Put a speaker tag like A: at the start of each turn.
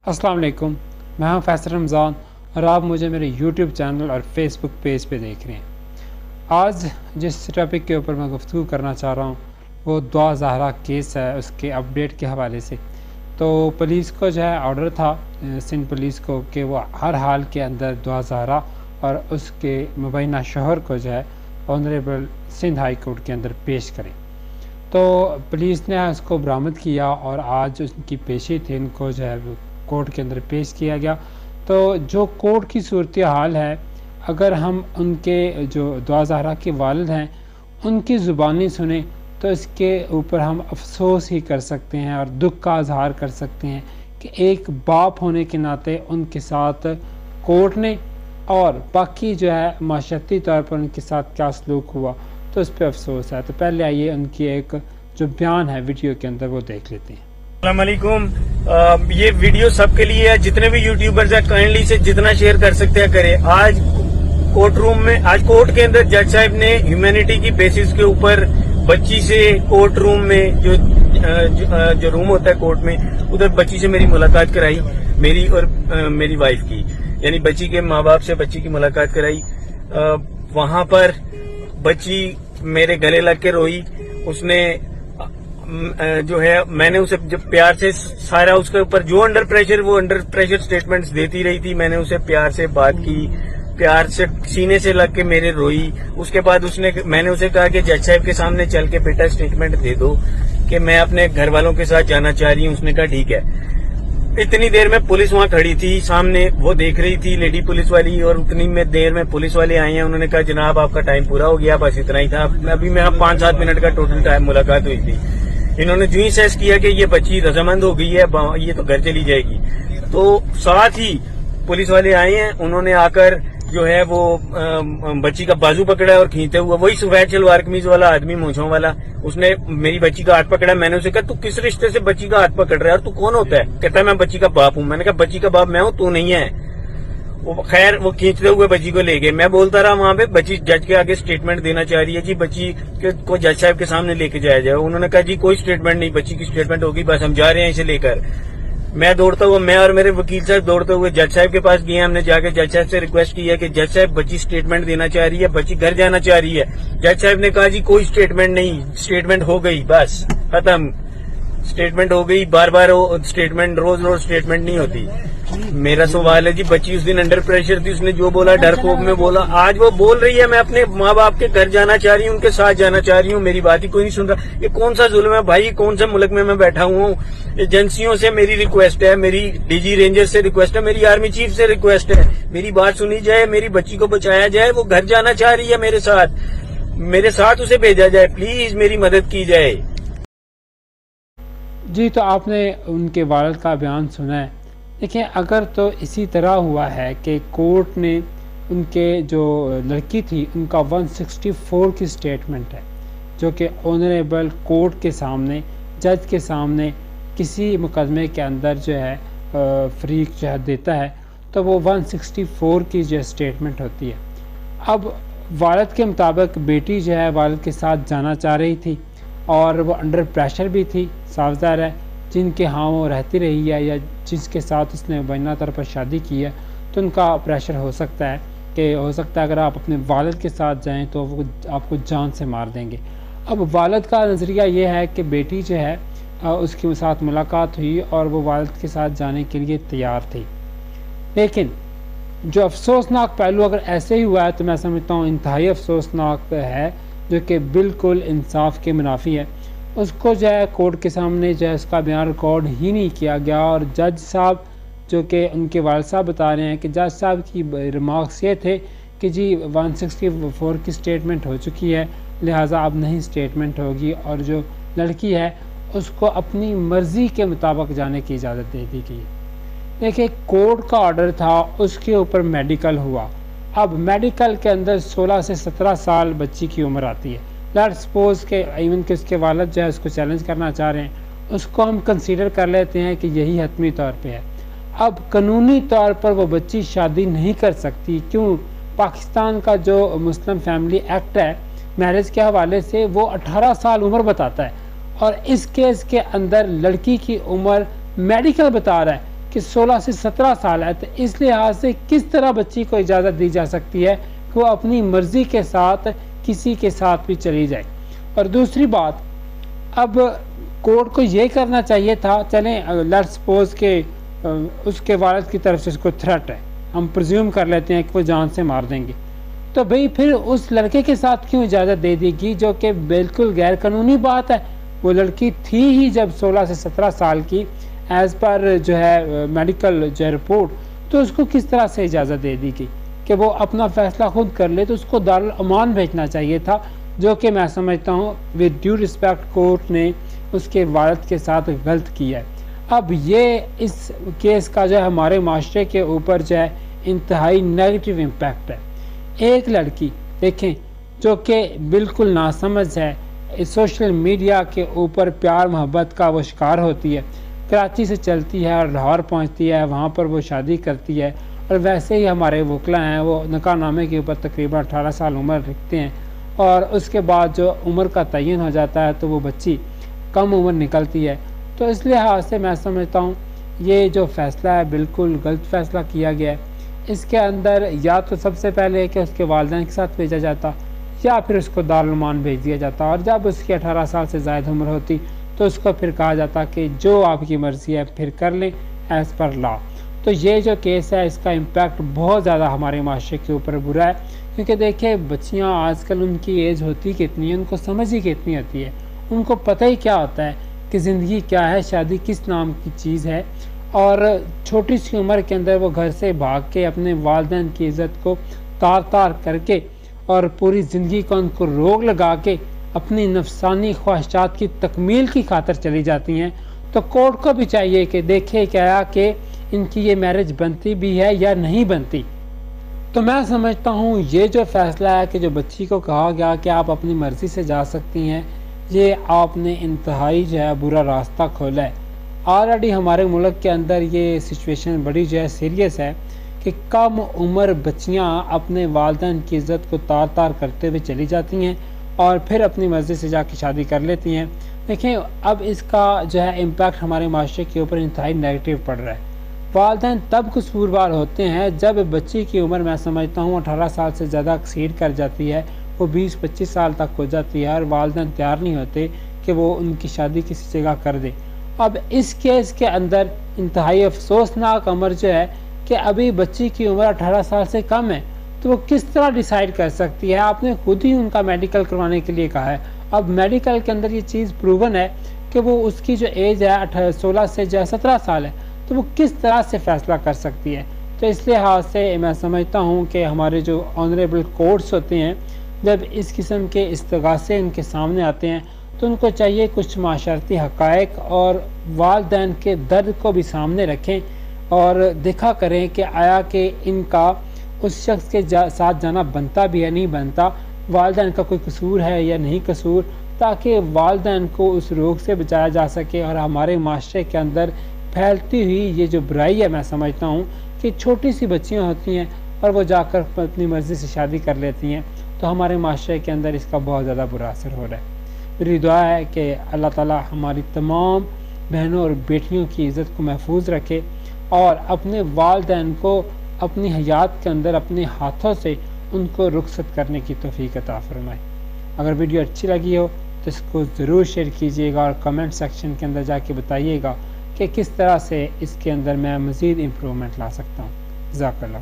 A: अस्सलाम वालेकुम, मैं हूं फैसल रमज़ान और आप मुझे मेरे यूट्यूब चैनल और फेसबुक पेज पे देख रहे हैं। आज जिस टॉपिक के ऊपर मैं गुफ्तगू करना चाह रहा हूं वो दुआ ज़हरा केस है, उसके अपडेट के हवाले से। तो पुलिस को जो है ऑर्डर था सिंध पुलिस को कि वो हर हाल के अंदर दुआ ज़हरा और उसके मुबैना शोहर को जो है ऑनरेबल सिंध हाई कोर्ट के अंदर पेश करें। तो पुलिस ने उसको बरामद किया और आज उनकी पेशी थी, उनको जो है कोर्ट के अंदर पेश किया गया। तो जो कोर्ट की सूरत हाल है, अगर हम उनके जो दुआ ज़हरा के वालिद हैं उनकी ज़ुबानी सुने तो इसके ऊपर हम अफसोस ही कर सकते हैं और दुख का इजहार कर सकते हैं कि एक बाप होने के नाते उनके साथ कोर्ट ने और बाकी जो है माशरती तौर पर उनके साथ क्या सलूक हुआ, तो इस पर अफसोस है। तो पहले आइए उनकी एक जो बयान है वीडियो के अंदर वो देख लेते हैं।
B: अस्सलामुअलैकुम। ये वीडियो सबके लिए है, जितने भी यूट्यूबर्स हैं काइंडली से जितना शेयर कर सकते हैं करें। आज कोर्ट रूम में, आज कोर्ट के अंदर जज साहब ने ह्यूमैनिटी की बेसिस के ऊपर बच्ची से कोर्ट रूम में जो रूम होता है कोर्ट में, उधर बच्ची से मेरी मुलाकात कराई, मेरी और मेरी वाइफ की, यानी बच्ची के माँ बाप से बच्ची की मुलाकात कराई। वहां पर बच्ची मेरे गले लग के रोई। उसने जो है, मैंने उसे जब प्यार से सारा उसके ऊपर जो अंडर प्रेशर स्टेटमेंट्स देती रही थी, मैंने उसे प्यार से बात की, प्यार से सीने से लग के मेरे रोई। उसके बाद मैंने उसे कहा कि जज साहब के सामने चल के बेटा स्टेटमेंट दे दो कि मैं अपने घर वालों के साथ जाना चाह रही हूँ। उसने कहा ठीक है। इतनी देर में पुलिस वहां खड़ी थी सामने, वो देख रही थी लेडी पुलिस वाली, और उतनी में देर में पुलिस वाले आए हैं। उन्होंने कहा जनाब आपका टाइम पूरा हो गया, बस इतना ही था। अभी मैं 5-7 मिनट का टोटल टाइम मुलाकात हुई थी। इन्होंने जो ही सेस किया कि ये बच्ची रजामंद हो गई है, ये तो घर चली जाएगी, तो साथ ही पुलिस वाले आए हैं। उन्होंने आकर जो है वो बच्ची का बाजू पकड़ा और खींचते हुए, वही सफेद शलवार कमीज वाला आदमी मूंछों वाला, उसने मेरी बच्ची का हाथ पकड़ा। मैंने उसे कहा तू किस रिश्ते से बच्ची का हाथ पकड़ रहा है और तू कौन होता है? कहता है मैं बच्ची का बाप हूँ। मैंने कहा बच्ची का बाप मैं हूँ, तू नहीं है। वो खैर वो खींचते हुए बच्ची को ले गए। मैं बोलता रहा वहां पे, बच्ची जज के आगे स्टेटमेंट देना चाह रही है जी, बच्ची को जज साहब के सामने लेके जाया जाए। उन्होंने कहा जी कोई स्टेटमेंट नहीं, बच्ची की स्टेटमेंट होगी, बस हम जा रहे हैं इसे लेकर। मैं दौड़ता हुआ, मैं और मेरे वकील साहब दौड़ते हुए जज साहब के पास गए। हमने जाकर जज साहब से रिक्वेस्ट की है कि जज साहब बच्ची स्टेटमेंट देना चाह रही है, बच्ची घर जाना चाह रही है। जज साहब ने कहा जी कोई स्टेटमेंट नहीं, स्टेटमेंट हो गई, बस खत्म, स्टेटमेंट हो गई। बार बार स्टेटमेंट, रोज स्टेटमेंट नहीं होती। मेरा सवाल है जी, बच्ची उस दिन अंडर प्रेशर थी, उसने जो बोला डर खोफ में बोला। आज वो बोल रही है मैं अपने माँ बाप के घर जाना चाह रही हूँ, उनके साथ जाना चाह रही हूँ, मेरी बात ही कोई नहीं सुन रहा। ये कौन सा जुल्म है भाई? कौन सा मुल्क में मैं बैठा हुआ हूँ? एजेंसियों से मेरी रिक्वेस्ट है, मेरी डीजी रेंजर से रिक्वेस्ट है, मेरी आर्मी चीफ से रिक्वेस्ट है, मेरी बात सुनी जाए, मेरी बच्ची को बचाया जाए। वो घर जाना चाह रही है मेरे साथ उसे भेजा जाए, प्लीज मेरी मदद की जाए।
A: जी, तो आपने उनके वालिद का बयान सुना है। देखिए, अगर तो इसी तरह हुआ है कि कोर्ट ने उनके जो लड़की थी उनका 164 की स्टेटमेंट है, जो कि ऑनरेबल कोर्ट के सामने, जज के सामने किसी मुकदमे के अंदर जो है फरीक जो है देता है, तो वो 164 की जो स्टेटमेंट होती है। अब वालिद के मुताबिक बेटी जो है वालिद के साथ जाना चाह रही थी और वो अंडर प्रेशर भी थी, साफ ज़ाहिर है। जिनके हाँ वो रहती रही है या जिसके साथ उसने मुबैना तौर पर शादी की है, तो उनका प्रेशर हो सकता है अगर आप अपने वालिद के साथ जाएं तो वो आपको जान से मार देंगे। अब वालिद का नज़रिया ये है कि बेटी जो है उसके साथ मुलाकात हुई और वो वालिद के साथ जाने के लिए तैयार थी। लेकिन जो अफसोसनाक पहलू अगर ऐसे ही हुआ है तो मैं समझता हूँ इंतहाई अफसोसनाक है, जो कि बिल्कुल इंसाफ के मुनाफी है। उसको जो है कोर्ट के सामने जो है उसका बयान रिकॉर्ड ही नहीं किया गया और जज साहब, जो कि उनके वालिद साहब बता रहे हैं कि जज साहब की रिमार्क्स ये थे कि जी 164 की स्टेटमेंट हो चुकी है, लिहाजा अब नहीं स्टेटमेंट होगी, और जो लड़की है उसको अपनी मर्ज़ी के मुताबिक जाने की इजाज़त दे दी गई। देखिए, कोर्ट का ऑर्डर था, उसके ऊपर मेडिकल हुआ। अब मेडिकल के अंदर 16 से 17 साल बच्ची की उम्र आती है। लेट्स सपोज के इवन कि उसके वालिद जो है उसको चैलेंज करना चाह रहे हैं, उसको हम कंसीडर कर लेते हैं कि यही हतमी तौर पे है। अब कानूनी तौर पर वो बच्ची शादी नहीं कर सकती। क्यों? पाकिस्तान का जो मुस्लिम फैमिली एक्ट है मैरिज के हवाले से, वो 18 साल उम्र बताता है, और इस केस के अंदर लड़की की उम्र मेडिकल बता रहा है कि 16 से 17 साल है, तो इस लिहाज से किस तरह बच्ची को इजाज़त दी जा सकती है कि वो अपनी मर्ज़ी के साथ किसी के साथ भी चली जाए। और दूसरी बात, अब कोर्ट को ये करना चाहिए था, चलें लेट्स सपोज के उसके वालिद की तरफ से उसको थ्रेट है, हम प्रिज्यूम कर लेते हैं कि वो जान से मार देंगे, तो भाई फिर उस लड़के के साथ क्यों इजाज़त दे देगी, जो कि बिल्कुल गैर कानूनी बात है। वो लड़की थी ही जब 16 से 17 साल की एज़ पर जो है मेडिकल जो है रिपोर्ट, तो उसको किस तरह से इजाज़त दे दी गई कि वो अपना फ़ैसला खुद कर ले। तो उसको दारुल अमान भेजना चाहिए था, जो कि मैं समझता हूँ विद ड्यू रिस्पेक्ट कोर्ट ने उसके वालिद के साथ गलत किया है। अब ये इस केस का जो है हमारे माशरे के ऊपर जो है इंतहाई नेगेटिव इम्पैक्ट है। एक लड़की देखें जो कि बिल्कुल नासमझ है, इस सोशल मीडिया के ऊपर प्यार मोहब्बत का वो शिकार होती है, कराची से चलती है और लाहौर पहुंचती है, वहाँ पर वो शादी करती है। और वैसे ही हमारे वकला हैं वो निकाहनामे के ऊपर तकरीबन 18 साल उम्र रखते हैं, और उसके बाद जो उम्र का तयन हो जाता है तो वो बच्ची कम उम्र निकलती है। तो इस लिहाज से मैं समझता हूँ ये जो फ़ैसला है बिल्कुल गलत फ़ैसला किया गया है। इसके अंदर या तो सबसे पहले कि उसके वालिदैन के साथ भेजा जाता, या फिर उसको दारुल अमान भेज दिया जाता, और जब उसकी 18 साल से ज़ायद उम्र होती तो उसको फिर कहा जाता कि जो आपकी मर्ज़ी है फिर कर लें एज़ पर लॉ। तो ये जो केस है इसका इम्पैक्ट बहुत ज़्यादा हमारे माशरे के ऊपर बुरा है, क्योंकि देखिए बच्चियाँ आजकल उनकी एज होती कितनी है, उनको समझ ही कितनी होती है, उनको पता ही क्या होता है कि ज़िंदगी क्या है, शादी किस नाम की चीज़ है। और छोटी सी उम्र के अंदर वो घर से भाग के अपने वालिदैन की इज़्ज़त को तार तार करके और पूरी ज़िंदगी को उनको रोक लगा के अपनी नफसानी ख्वाहिशात की तकमील की खातर चली जाती हैं। तो कोर्ट को भी चाहिए कि देखे क्या कि इनकी ये मैरिज बनती भी है या नहीं बनती। तो मैं समझता हूँ ये जो फ़ैसला है कि जो बच्ची को कहा गया कि आप अपनी मर्ज़ी से जा सकती हैं, ये आपने इंतहाई जो है बुरा रास्ता खोला है। ऑलरेडी हमारे मुल्क के अंदर ये सिचुएशन बड़ी जो है सीरियस है कि कम उम्र बच्चियाँ अपने वालिदैन की इज़्ज़त को तार तार करते हुए चली जाती हैं और फिर अपनी मर्ज़ी से जाके शादी कर लेती हैं। देखें अब इसका जो है इम्पैक्ट हमारे माशरे के ऊपर इंतहाई नेगेटिव पड़ रहा है। वालिदैन तब कसूरवार होते हैं जब बच्ची की उम्र मैं समझता हूँ 18 साल से ज़्यादा एक्सीड कर जाती है, वो 20-25 साल तक हो जाती है, और वालिदैन तैयार नहीं होते कि वो उनकी शादी किसी जगह कर दे। अब इस केस के अंदर इंतहाई अफसोसनाक अमर जो है कि अभी बच्ची की उम्र 18 साल से कम है, तो वो किस तरह डिसाइड कर सकती है। आपने खुद ही उनका मेडिकल करवाने के लिए कहा है। अब मेडिकल के अंदर ये चीज़ प्रूवन है कि वो उसकी जो एज है 16 से जो है 17 साल है, तो वो किस तरह से फ़ैसला कर सकती है। तो इस लिहाज से मैं समझता हूँ कि हमारे जो ऑनरेबल कोर्ट्स होते हैं, जब इस किस्म के इस्तगासे उनके सामने आते हैं तो उनको चाहिए कुछ माशरती हक़ाइक़ और वालिदैन के दर्द को भी सामने रखें और देखा करें कि आया कि इनका उस शख्स के साथ जाना बनता भी है नहीं बनता, वालिदैन का कोई कसूर है या नहीं कसूर, ताकि वालिदैन को उस रोग से बचाया जा सके। और हमारे माशरे के अंदर फैलती हुई ये जो बुराई है, मैं समझता हूँ कि छोटी सी बच्चियाँ होती हैं और वो जाकर अपनी मर्ज़ी से शादी कर लेती हैं, तो हमारे माशरे के अंदर इसका बहुत ज़्यादा बुरा असर हो रहा है। मेरी दुआ है कि अल्लाह ताला हमारी तमाम बहनों और बेटियों की इज़्ज़त को महफूज रखे और अपने वालिदैन को अपनी हयात के अंदर अपने हाथों से उनको रुखसत करने की तौफीक अता फरमाए। अगर वीडियो अच्छी लगी हो तो इसको ज़रूर शेयर कीजिएगा और कमेंट सेक्शन के अंदर जाके बताइएगा कि किस तरह से इसके अंदर मैं मज़ीद इम्प्रूवमेंट ला सकता हूँ। जज़ाकल्लाह।